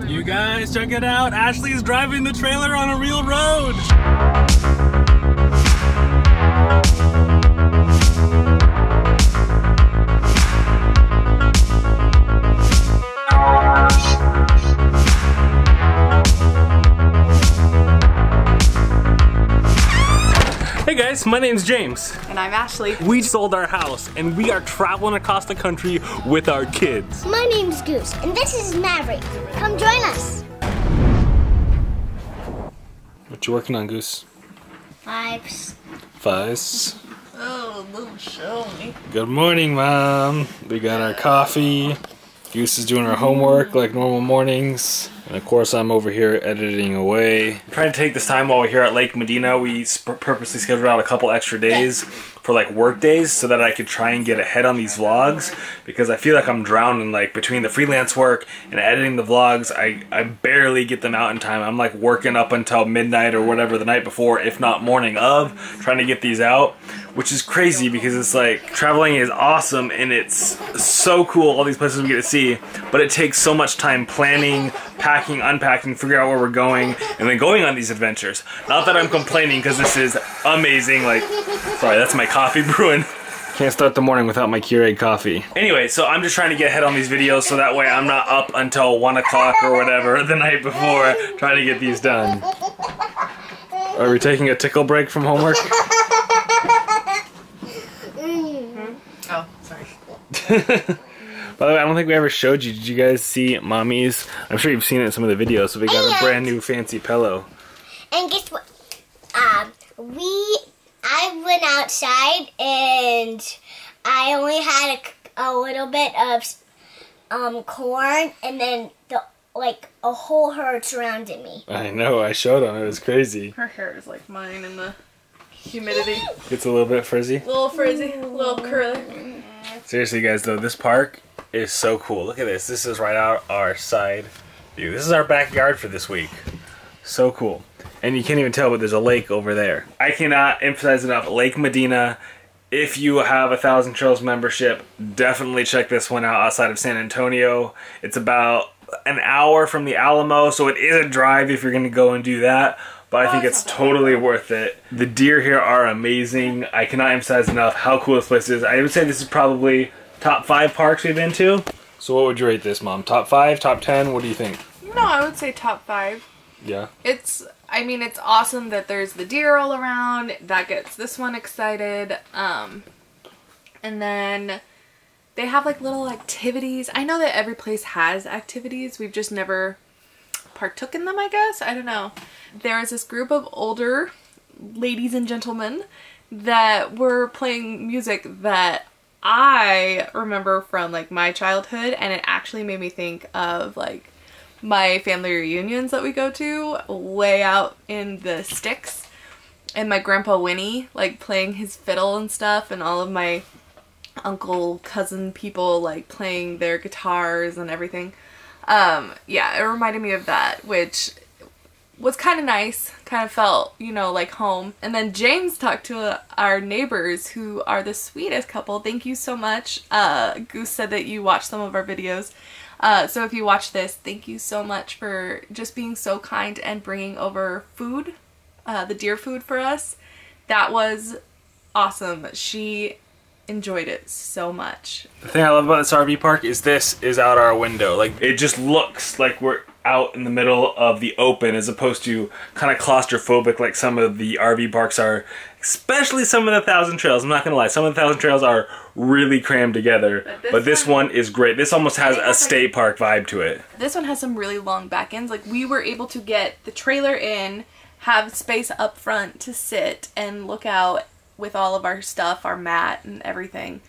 You guys, check it out. Ashley's driving the trailer on a real road. Hey guys, my name's James. And I'm Ashley. We sold our house and we are traveling across the country with our kids. My name's Goose and this is Maverick. Come join us. What you working on, Goose? Fives. Oh, little show me. Good morning, Mom. We got our coffee. Goose is doing her homework like normal mornings. And of course I'm over here editing away. I'm trying to take this time while we're here at Lake Medina. We purposely scheduled out a couple extra days for like work days so that I could try and get ahead on these vlogs, because I feel like I'm drowning like between the freelance work and editing the vlogs. I barely get them out in time. I'm like working up until midnight or whatever the night before, if not morning of, trying to get these out, which is crazy because it's like traveling is awesome and it's so cool, all these places we get to see, but it takes so much time planning, packing, unpacking, figure out where we're going, and then going on these adventures. Not that I'm complaining because this is amazing. Like, sorry, that's my coffee brewing. Can't start the morning without my Keurig coffee. Anyway, so I'm just trying to get ahead on these videos so that way I'm not up until 1 o'clock or whatever the night before trying to get these done. Are we taking a tickle break from homework? Oh, sorry. By the way, I don't think we ever showed you. Did you guys see Mommy's? I'm sure you've seen it in some of the videos. So we got a brand new fancy pillow. And guess what? I went outside and I only had a little bit of corn, and then a whole herd surrounded me. I know. I showed them. It was crazy. Her hair is like mine in the humidity. It's a little bit frizzy. A little frizzy, a little curly. Seriously, guys, though, this park is so cool. Look at this. This is right out our side view. This is our backyard for this week. So cool. And you can't even tell, but there's a lake over there. I cannot emphasize enough, Lake Medina. If you have a 1,000 Trails membership, definitely check this one out outside of San Antonio. It's about an hour from the Alamo, so it is a drive if you're going to go and do that. But I think it's totally worth it. The deer here are amazing. I cannot emphasize enough how cool this place is. I would say this is probably top 5 parks we've been to. So what would you rate this, Mom? Top 5? Top 10? What do you think? No, I would say top 5. Yeah. I mean, it's awesome that there's the deer all around. That gets this one excited. And then they have like little activities. I know that every place has activities. We've just never partook in them, I guess. I don't know. There is this group of older ladies and gentlemen that were playing music that I remember from like my childhood, and it actually made me think of like my family reunions that we go to way out in the sticks, and my grandpa Winnie like playing his fiddle and stuff, and all of my uncle cousin people like playing their guitars and everything. Yeah, it reminded me of that, which was kind of nice, kind of felt, you know, like home. And then James talked to our neighbors, who are the sweetest couple. Thank you so much. Goose said that you watched some of our videos. So if you watch this, thank you so much for just being so kind and bringing over food, the deer food for us. That was awesome. She enjoyed it so much. The thing I love about this RV park is this is out our window. Like, it just looks like we're out in the middle of the open, as opposed to kind of claustrophobic like some of the RV parks are, especially some of the 1,000 Trails. I'm not gonna lie, some of the 1,000 Trails are really crammed together, but this one is great. This almost has a state park vibe to it. This one has some really long back ends. Like, we were able to get the trailer in, have space up front to sit and look out with all of our stuff, our mat and everything,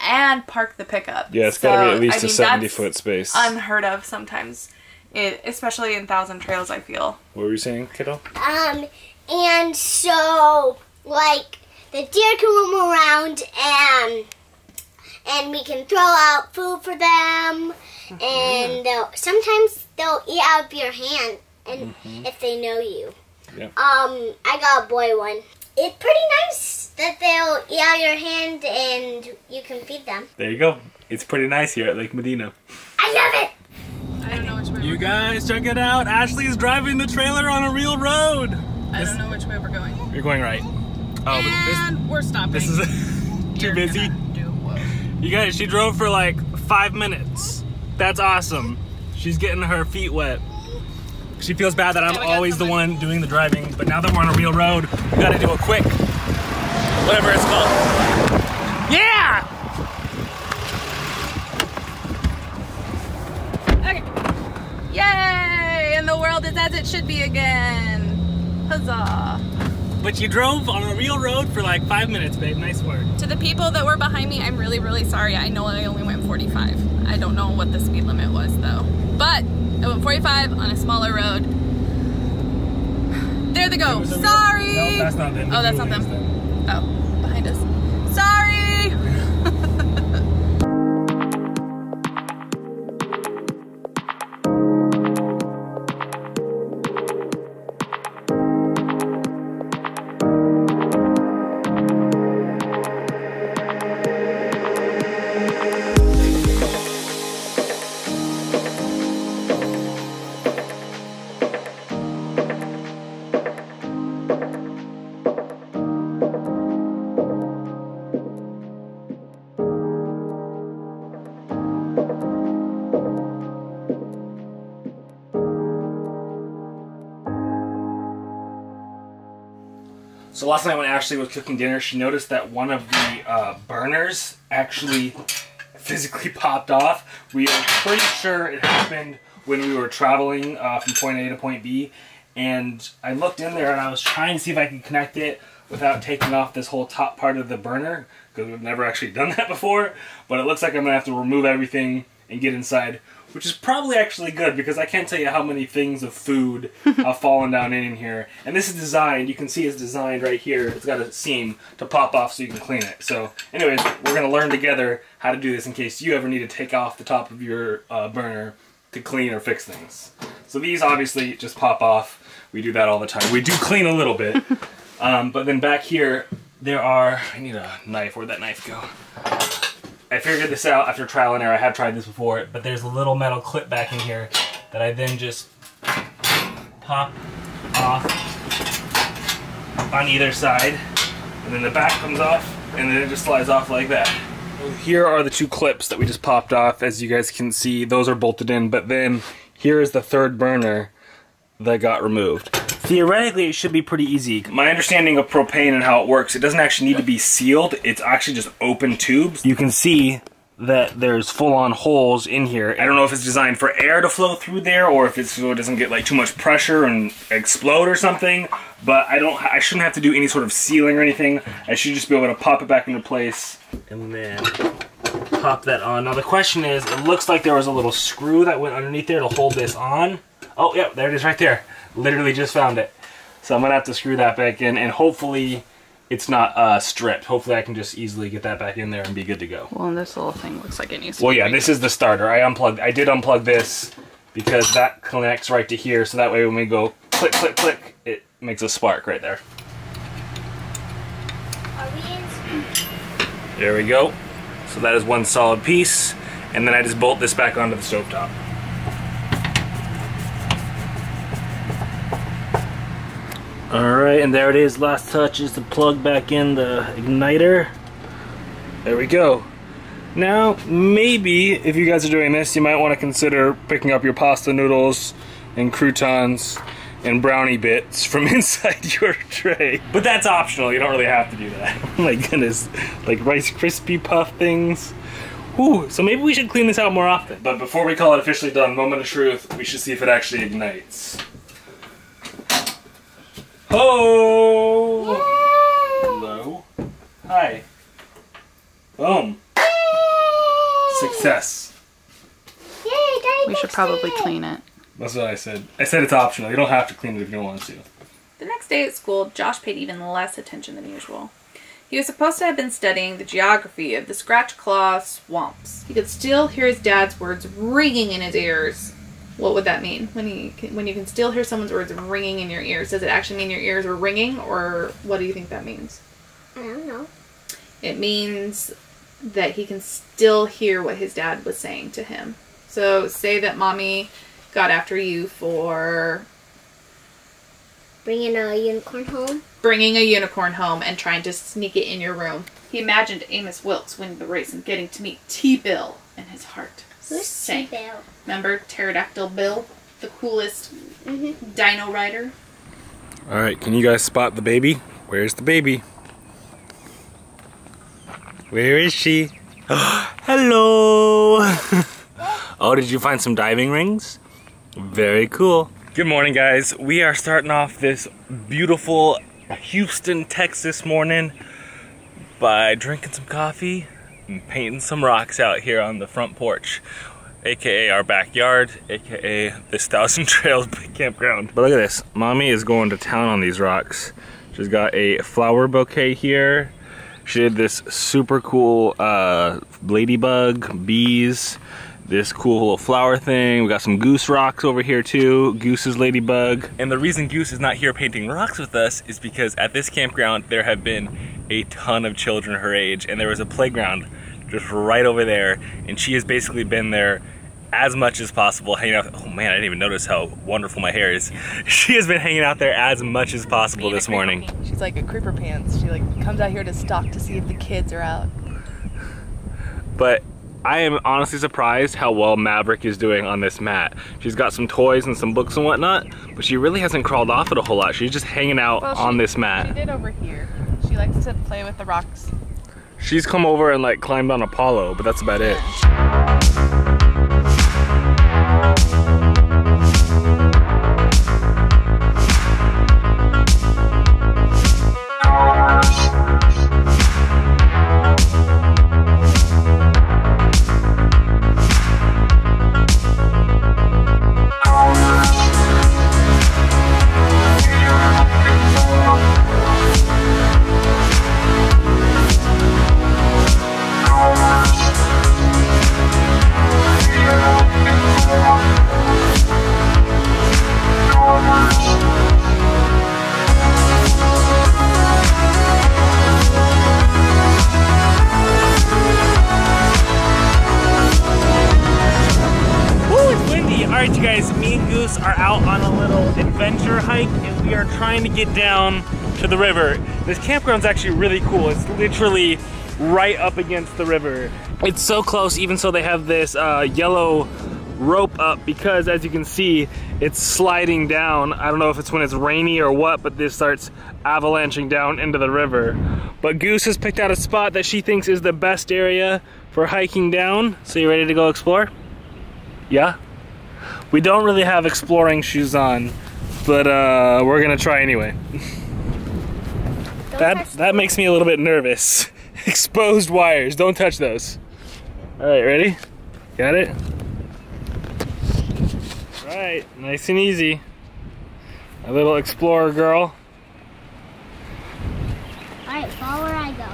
and park the pickup. Yeah, it's gotta be at least a 70-foot space. Unheard of sometimes, especially in 1,000 Trails, I feel. What were you saying, kiddo? And so, like, the deer can roam around, and we can throw out food for them, and sometimes they'll eat out of your hand, and if they know you. Yep. I got a boy one. It's pretty nice that they'll eat out of your hand and you can feed them. There you go. It's pretty nice here at Lake Medina. I love it! I don't know which way You guys, check it out. Ashley's driving the trailer on a real road. I don't know which way we're going. You're going right. Oh, and we're stopping. This is too busy. You guys, she drove for like 5 minutes. That's awesome. She's getting her feet wet. She feels bad that I'm always the one doing the driving, but now that we're on a real road, we gotta do a quick, whatever it's called. Yeah! Okay. Yay! And the world is as it should be again. Huzzah. But you drove on a real road for like 5 minutes, babe. Nice work. To the people that were behind me, I'm really, really sorry. I know I only went 45. I don't know what the speed limit was though. But I went 45 on a smaller road. There they go. Sorry! No, that's not them. Oh, that's not them. Oh, behind us. Sorry! So last night when Ashley was cooking dinner, she noticed that one of the burners actually physically popped off. We are pretty sure it happened when we were traveling from point A to point B. And I looked in there and I was trying to see if I could connect it without taking off this whole top part of the burner, because we've never actually done that before. But it looks like I'm going to have to remove everything and get inside, which is probably actually good, because I can't tell you how many things of food have fallen down in here. And this is designed, you can see it's designed right here. It's got a seam to pop off so you can clean it. So anyways, we're going to learn together how to do this in case you ever need to take off the top of your burner to clean or fix things. So these obviously just pop off. We do that all the time. We do clean a little bit. But then back here, there are, I need a knife. Where'd that knife go? I figured this out after trial and error. I have tried this before, but there's a little metal clip back in here that I then just pop off on either side, and then the back comes off, and then it just slides off like that. Here are the two clips that we just popped off. As you guys can see, those are bolted in, but then here is the third burner that got removed. Theoretically, it should be pretty easy. My understanding of propane and how it works, it doesn't actually need to be sealed. It's actually just open tubes. You can see that there's full-on holes in here. I don't know if it's designed for air to flow through there, or if it's so it doesn't get like too much pressure and explode or something. But I shouldn't have to do any sort of sealing or anything. I should just be able to pop it back into place and then pop that on. Now the question is, it looks like there was a little screw that went underneath there to hold this on. Oh, yeah, there it is right there. Literally just found it. So I'm going to have to screw that back in, and hopefully it's not stripped. Hopefully I can just easily get that back in there and be good to go. Well, and this little thing looks like it needs to Well, yeah, this is the starter. I did unplug this because that connects right to here, so that way when we go click, click, click, it makes a spark right there. Are we in? There we go. So that is one solid piece, and then I just bolt this back onto the stovetop. Alright, and there it is. Last touch is to plug back in the igniter. There we go. Now, maybe, if you guys are doing this, you might want to consider picking up your pasta noodles and croutons and brownie bits from inside your tray. But that's optional. You don't really have to do that. Oh my goodness. Like Rice Krispie Puff things. Ooh, so maybe we should clean this out more often. But before we call it officially done, moment of truth, we should see if it actually ignites. Oh! Hello. Hi. Boom. Success. Yay, Daddy, We should probably clean it. That's what I said. I said it's optional. You don't have to clean it if you don't want to. The next day at school, Josh paid even less attention than usual. He was supposed to have been studying the geography of the Scratch Claw swamps. He could still hear his dad's words ringing in his ears. What would that mean? When you can still hear someone's words ringing in your ears, does it actually mean your ears are ringing, or what do you think that means? I don't know. It means that he can still hear what his dad was saying to him. So say that Mommy got after you for bringing a unicorn home. Bringing a unicorn home and trying to sneak it in your room. He imagined Amos Wilkes winning the race and getting to meet T-Bill, and his heart sank. T-Bill? Remember Pterodactyl Bill, the coolest dino rider? All right, can you guys spot the baby? Where's the baby? Where is she? Hello! Oh, did you find some diving rings? Very cool. Good morning, guys. We are starting off this beautiful Houston, Texas morning by drinking some coffee and painting some rocks out here on the front porch, aka our backyard, aka this Thousand Trails campground. But look at this. Mommy is going to town on these rocks. She's got a flower bouquet here. She did this super cool ladybug, bees, this cool little flower thing. We got some Goose rocks over here too, Goose's ladybug. And the reason Goose is not here painting rocks with us is because at this campground there have been a ton of children her age, and there was a playground just right over there, and she has basically been there as much as possible, hanging out. Oh man, I didn't even notice how wonderful my hair is. She has been hanging out there as much as possible this morning. She's like a creeper pants. She like comes out here to stalk to see if the kids are out. But I am honestly surprised how well Maverick is doing on this mat. She's got some toys and some books and whatnot, but she really hasn't crawled off it a whole lot. She's just hanging out on this mat. She did over here. She likes to play with the rocks. She's come over and like climbed on Apollo, but that's about it. Alright you guys, me and Goose are out on a little adventure hike and we are trying to get down to the river. This campground's actually really cool. It's literally right up against the river. It's so close, even so they have this yellow rope up because as you can see, it's sliding down. I don't know if it's when it's rainy or what, but this starts avalanching down into the river. But Goose has picked out a spot that she thinks is the best area for hiking down. So you ready to go explore? Yeah? We don't really have exploring shoes on, but we're gonna try anyway. That makes me a little bit nervous. Exposed wires, don't touch those. All right, ready? Got it? All right, nice and easy. A little explorer girl. All right, follow where I go.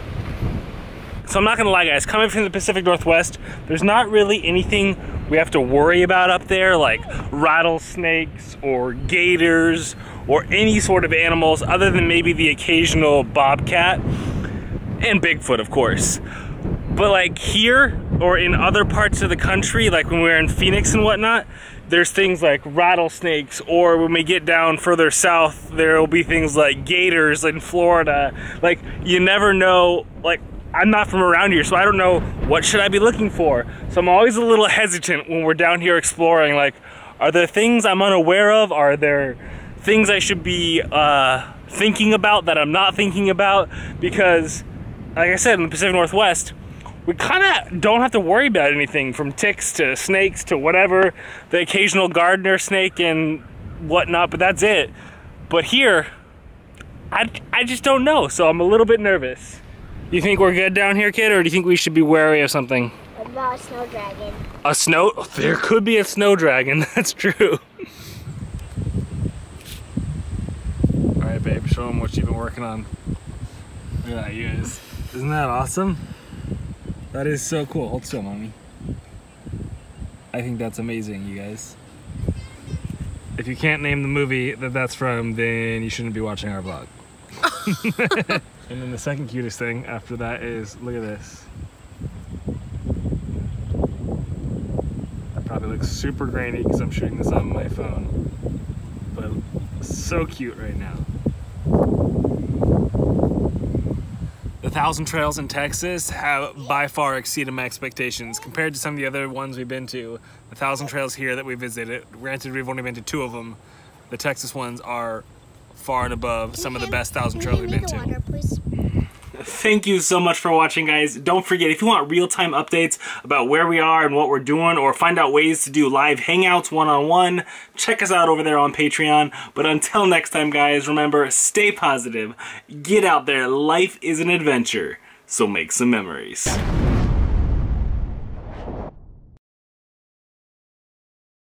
So I'm not gonna lie guys, coming from the Pacific Northwest, there's not really anything we have to worry about up there, like rattlesnakes or gators or any sort of animals other than maybe the occasional bobcat and Bigfoot, of course. But like here or in other parts of the country, like when we're in Phoenix and whatnot, there's things like rattlesnakes, or when we get down further south, there will be things like gators in Florida. Like you never know, like I'm not from around here, so I don't know what should I be looking for. So I'm always a little hesitant when we're down here exploring. Like, are there things I'm unaware of? Are there things I should be thinking about that I'm not thinking about? Because, like I said, in the Pacific Northwest, we kind of don't have to worry about anything from ticks to snakes to whatever, the occasional gardener snake and whatnot, but that's it. But here, I just don't know, so I'm a little bit nervous. You think we're good down here, kid, or do you think we should be wary of something? What about a snow dragon? A snow? There could be a snow dragon, that's true. All right, babe, show them what you've been working on. Look at that, you guys. Isn't that awesome? That is so cool. Hold still, mommy. I think that's amazing, you guys. If you can't name the movie that that's from, then you shouldn't be watching our vlog. And then the second cutest thing after that is, look at this. That probably looks looks super grainy because I'm shooting this on my phone. But so cute right now. The 1,000 trails in Texas have by far exceeded my expectations. Compared to some of the other ones we've been to, the 1,000 trails here that we visited, granted we've only been to 2 of them, the Texas ones are far and above some of the best 1,000 trails we've been to. Thank you so much for watching, guys. Don't forget, if you want real-time updates about where we are and what we're doing, or find out ways to do live hangouts one-on-one, check us out over there on Patreon. But until next time, guys, remember, stay positive, get out there, life is an adventure, so make some memories.